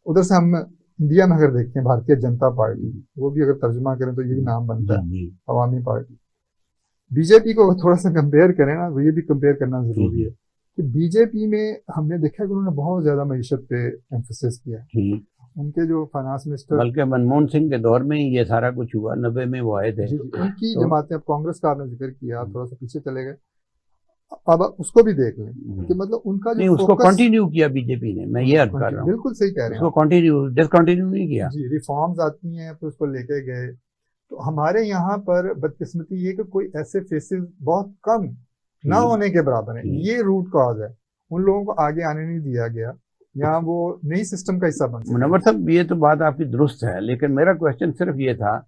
ادھر سے ہم انڈیا میں اگر دیکھیں بھارتیہ جنتا پارٹی, وہ بھی اگر ترجمہ کریں تو یہی نام بنتا ہے عوامی پارٹی. BJP کو تھوڑا سا کمپیئر کریں نا, یہ بھی کمپیئر کرنا ضروری ہے کہ BJP میں ہم نے دیکھا کہ انہوں نے بہت زیادہ معیشت پہ ایمفسس کیا ہے. ان کے جو فائنانس منسٹر, بلکہ منموہن سنگھ کے دور میں ہی یہ سارا کچھ ہوا, 90 میں وہ آئے تھے. ان کی جماعتیں, اب کانگریس کا آپ نے ذکر کیا, تھوڑا سا پیچھے چلے گئے, اب اس کو بھی دیکھ لیں کہ مطلب ان کا جو اس کو کنٹینیو کیا BJP نے, میں یہ عرض کر رہا ہوں. بالکل صحیح کہہ رہے ہیں, اس کو ڈسکنٹینیو نہیں کیا. جی, ریفارمز آتی ہیں پھر اس کو لے کے گئے. تو ہمارے یہاں پر بدقسمتی یہ کہ کوئی ایسے فیسز بہت کم نہ ہونے کے برابر ہیں, یہ روٹ کاز ہے. ان لوگوں کو آگے آنے نہیں دیا گیا, یا وہ نئی سسٹم کا حصہ بن سکتے. منور صاحب, یہ تو بات آپ کی درست ہے, لیکن میرا کوشچن صرف یہ تھا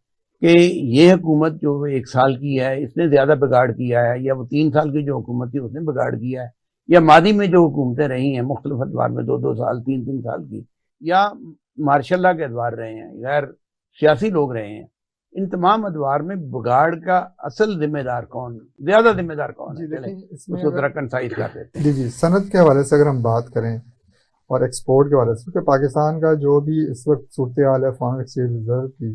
کہ یہ حکومت جو 1 سال کی ہے اس نے زیادہ بگاڑ کیا ہے, یا وہ 3 سال کی جو حکومت تھی اس نے بگاڑ کیا ہے, یا ماضی میں جو حکومتیں رہی ہیں مختلف ادوار میں 2-2 سال 3-3 سال کی, یا مارشاء اللہ کے ادوار رہے ہیں, غیر سیاسی لوگ رہے ہیں, ان تمام ادوار میں بگاڑ کا اصل ذمہ دار کون, زیادہ ذمہ دار کون ہے؟ اس کو ذرا کنسائز کر دیتے ہیں. جی, صنعت کے حوالے سے اگر ہم بات کریں اور ایکسپورٹ کے حوالے سے, کیونکہ پاکستان کا جو بھی اس وقت صورتحال ہے فارن ایکسچینج ریزرو کی,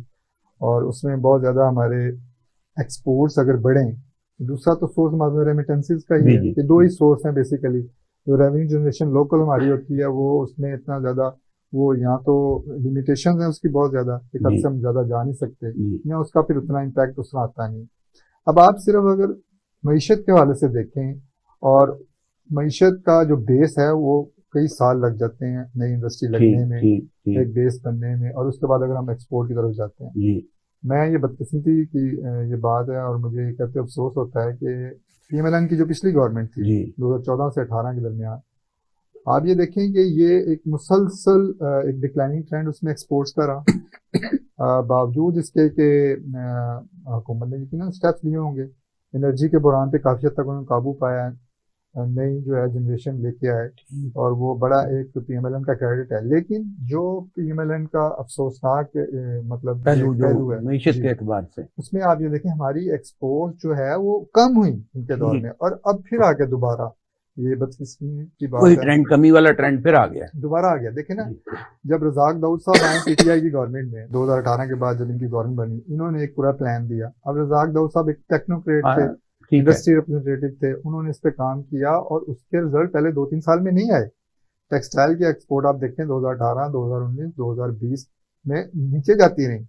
اور اس میں بہت زیادہ ہمارے ایکسپورٹس اگر بڑھیں, دوسرا تو سورس ہمارے ریمیٹنسز کا ہی ہے کہ 2 ہی سورس ہیں بیسیکلی. جو ریونیو جنریشن لوکل ہماری ہوتی ہے وہ اس میں اتنا زیادہ, وہ یہاں تو لمیٹیشنز ہیں اس کی بہت زیادہ, ایک حد سے ہم زیادہ جا نہیں سکتے, یا اس کا پھر اتنا امپیکٹ اس طرح آتا نہیں. اب آپ صرف اگر معیشت کے حوالے سے دیکھیں, اور معیشت کا جو بیس ہے وہ کئی سال لگ جاتے ہیں نئی انڈسٹری لگنے میں, ایک بیس بننے میں, اور اس کے بعد اگر ہم ایکسپورٹ کی طرف جاتے ہیں. میں یہ بدقسمتی کی یہ بات ہے, اور مجھے یہ کہتے افسوس ہوتا ہے کہ PMLN کی جو پچھلی گورنمنٹ تھی 2014 سے 18 کے درمیان, آپ یہ دیکھیں کہ یہ ایک مسلسل ایک ڈکلائننگ ٹرینڈ اس میں ایکسپورٹس کا رہا, باوجود اس کے کہ حکومت نے یقیناً اسٹیپس لیے ہوں گے انرجی کے بحران پہ کافی حد تک انہوں نے قابو پایا ہے، نئی جو ہے جنریشن لے کے آئے، اور وہ بڑا ایک پی ایم ایل این کا کریڈٹ ہے۔ لیکن جو پی ایم ایل این کا افسوسناک مطلب پہلو پہلو ہے معیشت جی، کے اعتبار سے اس میں آپ یہ دیکھیں ہماری ایکسپورٹ جو ہے وہ کم ہوئی ان کے دور میں، اور اب پھر آ کے دوبارہ یہ بدقسمتی کی وہی بات ہے، ٹرینڈ، کمی والا ٹرینڈ پھر آ گیا۔ دوبارہ آ گیا۔ دیکھیں نا، جب رزاق داؤد صاحب آئے پی ٹی آئی کی گورنمنٹ میں 2018 کے بعد، جب ان کی گورنمنٹ بنی، انہوں نے ایک پورا پلان دیا۔ اب رزاق داؤد صاحب ایک ٹیکنوکریٹ تھے، ٹھیک ہے، انڈسٹری ریپرزنٹیٹو تھے، انہوں نے اس پہ کام کیا، اور اس کے رزلٹ پہلے 2-3 سال میں نہیں آئے۔ ٹیکسٹائل کی ایکسپورٹ آپ دیکھیں 2018 2019 2020 میں نیچے جاتی رہی،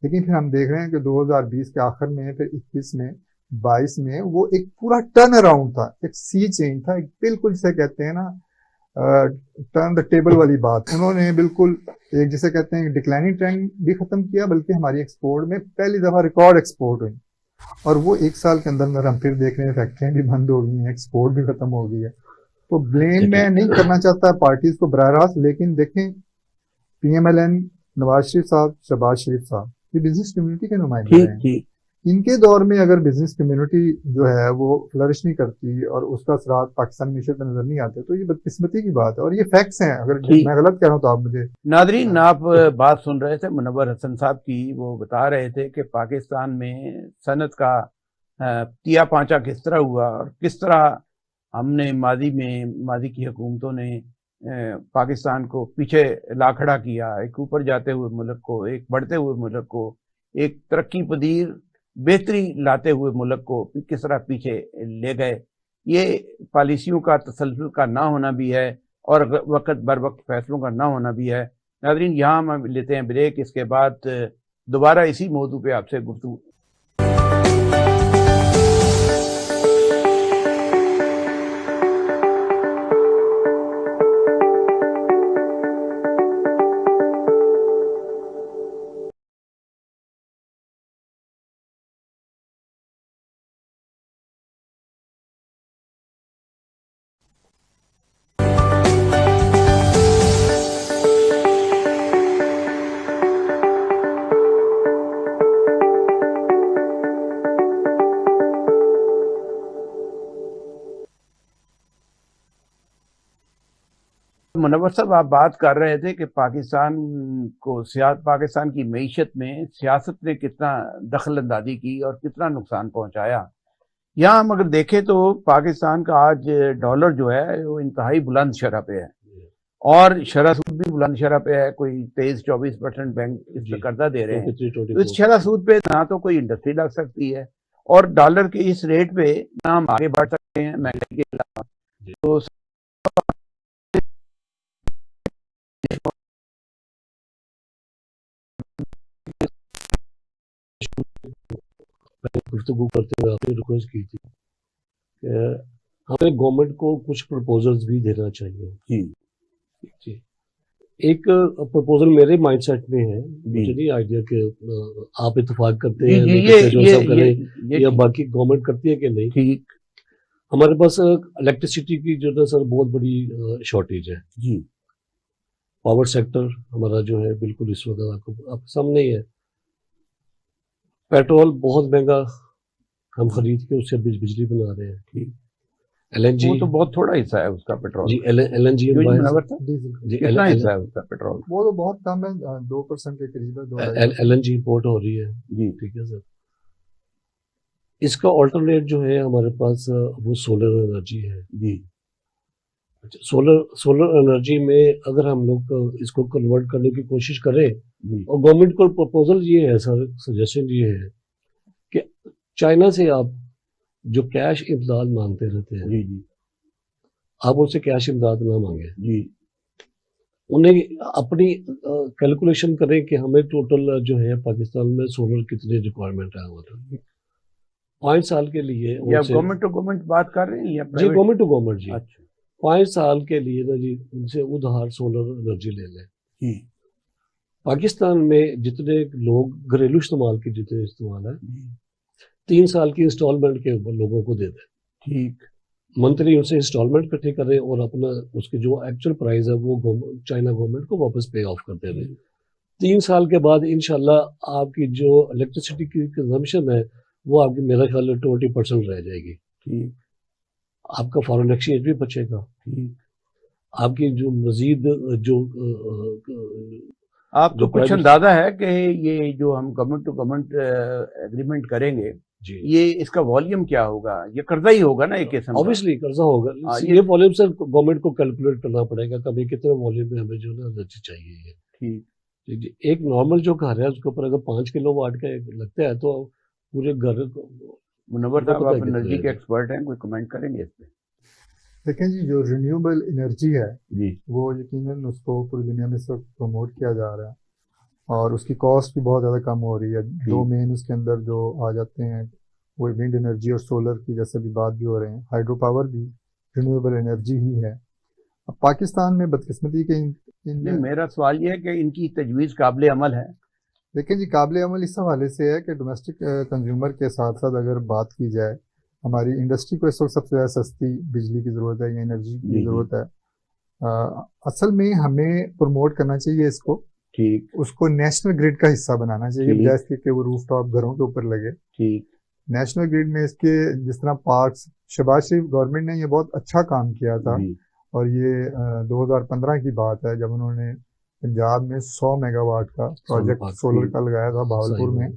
لیکن پھر ہم دیکھ رہے ہیں کہ 2020 کے آخر میں، پھر 21 میں، 22 میں وہ ایک پورا ٹرن اراؤنڈ تھا، ایک سی چینج تھا، ایک بالکل جسے کہتے ہیں نا ٹرن دا ٹیبل والی بات، انہوں نے بالکل ایک جسے کہتے ہیں ڈکلائننگ ٹرینڈ بھی ختم کیا، بلکہ ہماری ایکسپورٹ میں پہلی دفعہ ریکارڈ ایکسپورٹ ہوئی، اور وہ 1 سال کے اندر ہم پھر دیکھ رہے ہیں فیکٹریاں بھی بند ہو گئی ہیں، ایکسپورٹ بھی ختم ہو گئی ہے۔ تو بلیم میں نہیں کرنا چاہتا پارٹیز کو براہ راست، لیکن دیکھیں P M L N Nawaz Sharif صاحب، شہباز شریف صاحب، یہ بزنس کمیونٹی کے نمائندے ٹھیک ہیں، ٹھیک، ان کے دور میں اگر بزنس کمیونٹی جو ہے وہ فلرش نہیں کرتی اور اس کا اثرات پاکستان معیشت میں نظر نہیں آتے، تو یہ بدقسمتی کی بات ہے، اور یہ فیکٹس ہیں۔ اگر میں غلط کہہ رہا ہوں تو آپ مجھے۔ ناظرین، آپ بات سن رہے تھے منور حسن صاحب کی، وہ بتا رہے تھے کہ پاکستان میں صنعت کا تیا پانچا کس طرح ہوا، اور کس طرح ہم نے ماضی کی حکومتوں نے پاکستان کو پیچھے لا کھڑا کیا، ایک اوپر جاتے ہوئے ملک کو، ایک بڑھتے ہوئے ملک کو، ایک ترقی پذیر بہتری لاتے ہوئے ملک کو کس طرح پیچھے لے گئے۔ یہ پالیسیوں کا تسلسل کا نہ ہونا بھی ہے، اور وقت بر وقت فیصلوں کا نہ ہونا بھی ہے۔ ناظرین، یہاں ہم لیتے ہیں بریک، اس کے بعد دوبارہ اسی موضوع پہ آپ سے گفتگو۔ منور صاحب، آپ بات کر رہے تھے کہ پاکستان کی معیشت میں سیاست نے کتنا دخل اندازی کی اور کتنا نقصان پہنچایا۔ یہاں ہم اگر دیکھیں تو پاکستان کا آج ڈالر جو ہے وہ انتہائی بلند شرح پہ ہے، اور شرح سود بھی بلند شرح پہ ہے، کوئی 23-24% بینک اس پہ قرضہ دے رہے ہیں۔ تو اس شرح سود پہ نہ تو کوئی انڈسٹری لگ سکتی ہے، اور ڈالر کے اس ریٹ پہ نہ ہم آگے بڑھ سکتے ہیں مہنگائی کے علاوہ۔ تو گفتگو کرتے ہوئے آپ نے ریکویسٹ کی تھی کہ ہمیں گورنمنٹ کو کچھ پرپوزلز بھی دینا چاہیے۔ جی، ایک پرپوزل میرے مائنڈ سیٹ میں ہے، مجھے نہیں آئیڈیا کہ آپ اتفاق کرتے ہیں یا باقی گورنمنٹ کرتی ہے کہ نہیں۔ ٹھیک، ہمارے پاس الیکٹریسٹی کی جو ہے سر بہت بڑی شارٹیج ہے جی، پاور سیکٹر ہمارا جو ہے بالکل اس وقت آپ سامنے ہی ہے، پیٹرول بہت مہنگا ہم خرید کے اس سے بجلی بنا رہے ہیں، ایل این جی وہ تو بہت تھوڑا حصہ ہے اس کا پیٹرول، جی، ایل این جی کتنا حصہ ہے اس کا پیٹرول؟ وہ تو بہت کم ہے، 2% کے قریب ہے، ایل این جی امپورٹ ہو رہی ہے جی، ٹھیک ہے سر۔ اس کا آلٹرنیٹ جو ہے ہمارے پاس وہ سولر انرجی ہے جی، سولر انرجی میں اگر ہم لوگ اس کو کنورٹ کرنے کی کوشش کریں، جی، اور گورنمنٹ کو پرپوزل یہ ہے سر، سجیشن یہ ہے کہ چائنا سے آپ جو کیش امداد مانگتے رہتے ہیں، جی، جی، آپ ان سے کیش امداد نہ مانگیں، جی، انہیں اپنی کیلکولیشن کریں کہ ہمیں ٹوٹل جو ہے پاکستان میں سولر کتنے ریکوائرمنٹ ہے ہمارا 5 سال کے لیے۔ یا گورنمنٹ ٹو گورنمنٹ بات کر رہے ہیں یا جی، گورنمنٹ ٹو گورنمنٹ جی، اچھا 5 سال کے لیے نا جی ان سے ادھار سولر انرجی لے لیں۔ جی، پاکستان میں جتنے لوگ گھریلو استعمال کے جتنے استعمال ہے 3 سال کی انسٹالمنٹ کے لوگوں کو دے دیں، ٹھیک، منتھلی ان سے انسٹالمنٹ اکٹھے کریں، اور اپنا اس کی جو ایکچوئل پرائز ہے وہ چائنا گورنمنٹ کو واپس پے آف کرتے رہیں۔ 3 سال کے بعد انشاءاللہ آپ کی جو الیکٹریسٹی کی کنزمپشن ہے وہ آپ کی میرا خیال ہے 20% رہ جائے گی. ٹھیک آپ کا فارن ایکسچینج بھی بچے گا. ٹھیک. آپ کی جو مزید جو آپ کو کچھ اندازہ ہے کہ یہ جو ہم گورنمنٹ ٹو گورنمنٹ ایگریمنٹ کریں گے جی یہ اس کا والیوم کیا ہوگا؟ یہ قرضہ ہی ہوگا نا ایک قسم کا. obviously قرضہ ہوگا. یہ والیوم سے گورنمنٹ کو کیلکولیٹ کرنا پڑے گا کبھی کتنے والیوم میں ہمیں جو ہے نا انرجی چاہیے. ٹھیک. ایک نارمل جو گھر ہے اس کے اوپر اگر 5 کلو واٹ کا لگتا ہے تو پورے گھر منور صاحب آپ انرجی کے ایکسپرٹ ہیں, کوئی کمنٹ کریں گے اس پہ؟ دیکھیں جی جو رینیوبل انرجی ہے جی وہ یقیناً اس کو پوری دنیا میں اس وقت پروموٹ کیا جا رہا ہے اور اس کی کاسٹ بھی بہت زیادہ کم ہو رہی ہے. دو مین اس کے اندر جو آ جاتے ہیں وہ ونڈ انرجی اور سولر کی جیسے بھی بات بھی ہو رہے ہیں. ہائیڈرو پاور بھی رینیوبل انرجی ہی ہے. اب پاکستان میں بدقسمتی کے میرا سوال یہ ہے کہ ان کی تجویز قابل عمل ہے؟ دیکھیں جی قابل عمل اس حوالے سے ہے کہ ڈومیسٹک کنزیومر کے ساتھ ساتھ اگر بات کی جائے ہماری انڈسٹری کو اس وقت سب سے زیادہ سستی بجلی کی ضرورت ہے یا انرجی کی ضرورت ہے. اصل میں ہمیں پروموٹ کرنا چاہیے اس کو. ٹھیک. اس کو نیشنل گریڈ کا حصہ بنانا چاہیے بجائے اس کے کہ وہ روف ٹاپ گھروں کے اوپر لگے. ٹھیک. نیشنل گریڈ میں اس کے جس طرح پارکس شہباز شریف گورنمنٹ نے یہ بہت اچھا کام کیا تھا اور یہ 2015 کی بات ہے جب انہوں نے پنجاب میں 100 میگا واٹ کا پروجیکٹ سولر کا لگایا تھا بہاولپور میں.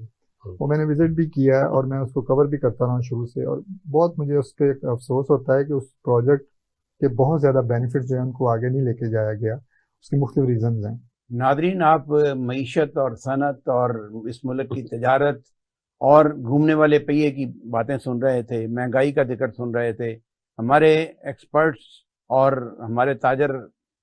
وہ میں نے وزٹ بھی کیا ہے اور میں اس کو کور بھی کرتا رہا ہوں شروع سے اور بہت مجھے اس پہ افسوس ہوتا ہے کہ اس پروجیکٹ کے بہت زیادہ بینیفٹ جو ہیں ان کو آگے نہیں لے کے جایا گیا. اس کی مختلف ریزنز ہیں. ناظرین آپ معیشت اور صنعت اور اس ملک کی تجارت اور گھومنے والے پہیے کی باتیں سن رہے تھے, مہنگائی کا ذکر سن رہے تھے. ہمارے ایکسپرٹس اور ہمارے تاجر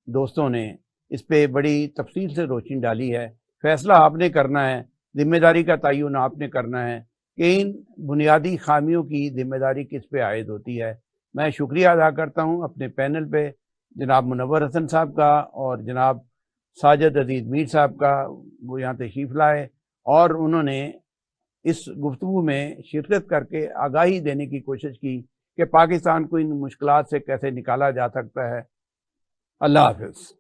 دوستوں نے اس پہ بڑی تفصیل سے روشنی ڈالی ہے. فیصلہ آپ نے کرنا ہے, ذمہ داری کا تعین آپ نے کرنا ہے کہ ان بنیادی خامیوں کی ذمہ داری کس پہ عائد ہوتی ہے. میں شکریہ ادا کرتا ہوں اپنے پینل پہ جناب منور حسن صاحب کا اور جناب ساجد عزیز میر صاحب کا. وہ یہاں تشریف لائے اور انہوں نے اس گفتگو میں شرکت کر کے آگاہی دینے کی کوشش کی کہ پاکستان کو ان مشکلات سے کیسے نکالا جا سکتا ہے. اللہ حافظ.